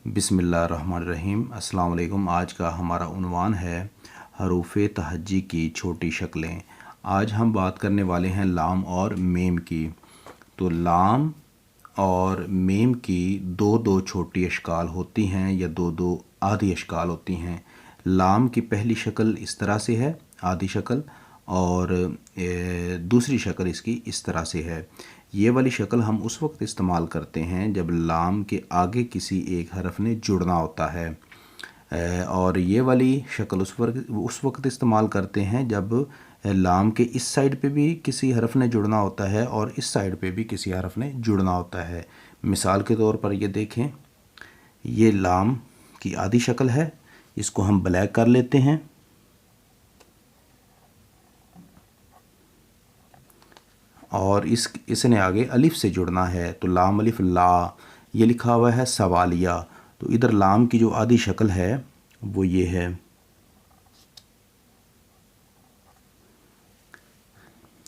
बिस्मिल्लाहिर्रहमानिर्रहीम। अस्सलाम वालेकुम। आज का हमारा उन्वान है हरूफ़े तहज्जी की छोटी शक्लें। आज हम बात करने वाले हैं लाम और मीम की। तो लाम और मीम की दो दो छोटी अशकाल होती हैं या दो दो आधी अशकाल होती हैं। लाम की पहली शक्ल इस तरह से है, आधी शक्ल, और दूसरी शक्ल इसकी इस तरह से है। ये वाली शक्ल हम उस वक्त इस्तेमाल करते हैं जब लाम के आगे किसी एक हरफ ने जुड़ना होता है, और ये वाली शक्ल उस वक्त इस्तेमाल करते हैं जब लाम के इस साइड पे भी किसी हरफ ने जुड़ना होता है और इस साइड पे भी किसी हरफ ने जुड़ना होता है। मिसाल के तौर पर ये देखें, ये लाम की आधी शक्ल है, इसको हम ब्लैक कर लेते हैं। और इसने आगे अलिफ से जुड़ना है, तो लाम अलिफ ला, ये लिखा हुआ है सवालिया। तो इधर लाम की जो आधी शक्ल है वो ये है।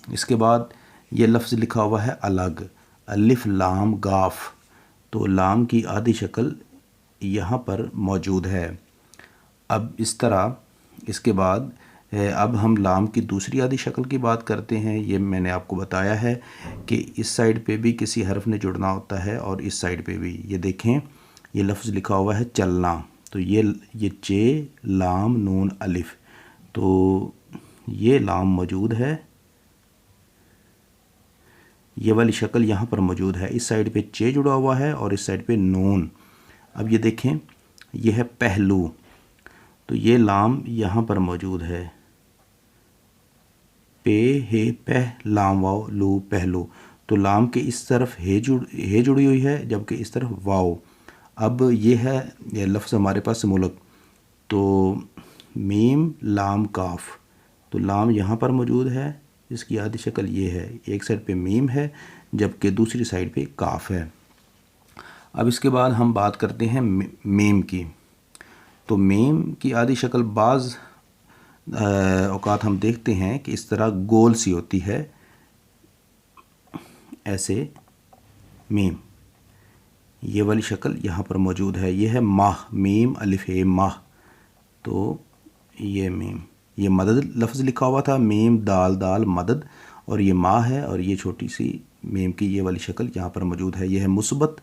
इसके बाद ये लफ्ज़ लिखा हुआ है अलग, अलिफ लाम गाफ। तो लाम की आधी शक्ल यहाँ पर मौजूद है। अब इस तरह इसके बाद अब हम लाम की दूसरी आधी शक्ल की बात करते हैं। ये मैंने आपको बताया है कि इस साइड पे भी किसी हरफ ने जुड़ना होता है और इस साइड पे भी। ये देखें, ये लफ्ज़ लिखा हुआ है चलना। तो ये चे लाम नून अलिफ, तो ये लाम मौजूद है, ये वाली शक्ल यहाँ पर मौजूद है। इस साइड पे चे जुड़ा हुआ है और इस साइड पे नून। अब ये देखें, ये है पहलू, तो ये लाम यहाँ पर मौजूद है। पे हे पह लाम वाव लू पहलू। तो लाम के इस तरफ हे जुड़ी हुई है, जबकि इस तरफ वाव। अब ये लफ्ज़ हमारे पास मुल्क, तो मीम लाम काफ। तो लाम यहाँ पर मौजूद है, इसकी आधी शक्ल ये है। एक साइड पे मीम है जबकि दूसरी साइड पे काफ है। अब इसके बाद हम बात करते हैं मीम की। तो मीम की आधी शक्ल बाज़ औक़ात हम देखते हैं कि इस तरह गोल सी होती है, ऐसे मीम। ये वाली शक्ल यहाँ पर मौजूद है। ये है माह, मीम अलिफ ए माह। तो ये मीम, ये मदद लफ्ज़ लिखा हुआ था, मीम दाल दाल मदद, और ये माह है, और ये छोटी सी मीम की ये वाली शक्ल यहाँ पर मौजूद है। ये है मुस्बत,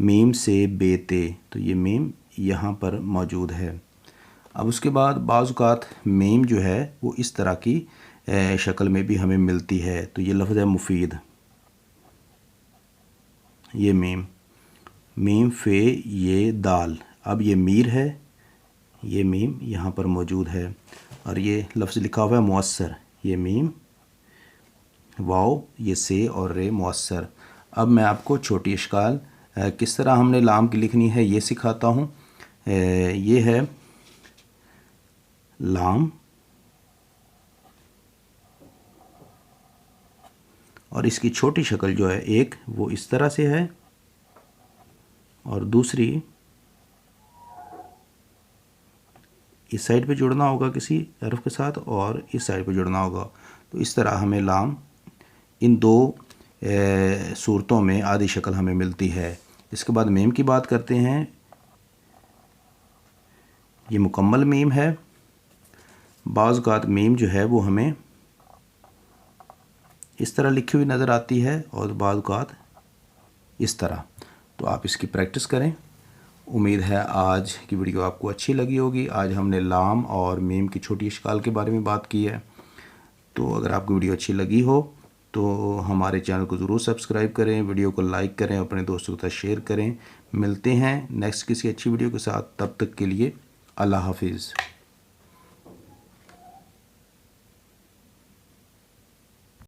मीम से बेते। तो ये मीम यहाँ पर मौजूद है। अब उसके बाद बाज़ औक़ात मीम जो है वो इस तरह की शक्ल में भी हमें मिलती है। तो ये लफ्ज़ है मुफीद, ये मीम फ़े ये दाल। अब ये मीर है, ये मीम यहाँ पर मौजूद है, और ये लफ्ज़ लिखा हुआ है मुअस्सर, ये मीम वाव, ये से और रे मुअस्सर। अब मैं आपको छोटी अशकाल किस तरह हमने लाम की लिखनी है ये सिखाता हूँ। ये है लाम, और इसकी छोटी शक्ल जो है एक वो इस तरह से है, और दूसरी इस साइड पे जुड़ना होगा किसी हरफ के साथ, और इस साइड पे जुड़ना होगा। तो इस तरह हमें लाम इन दो सूरतों में आधी शक्ल हमें मिलती है। इसके बाद मीम की बात करते हैं। ये मुकम्मल मीम है। बाज़ औक़ात मीम जो है वो हमें इस तरह लिखी हुई नज़र आती है और बाज़ औक़ात इस तरह। तो आप इसकी प्रैक्टिस करें। उम्मीद है आज की वीडियो आपको अच्छी लगी होगी। आज हमने लाम और मीम की छोटी अशकाल के बारे में बात की है। तो अगर आपको वीडियो अच्छी लगी हो तो हमारे चैनल को ज़रूर सब्सक्राइब करें, वीडियो को लाइक करें, अपने दोस्तों के साथ शेयर करें। मिलते हैं नेक्स्ट किसी अच्छी वीडियो के साथ। तब तक के लिए अल्लाह हाफिज़।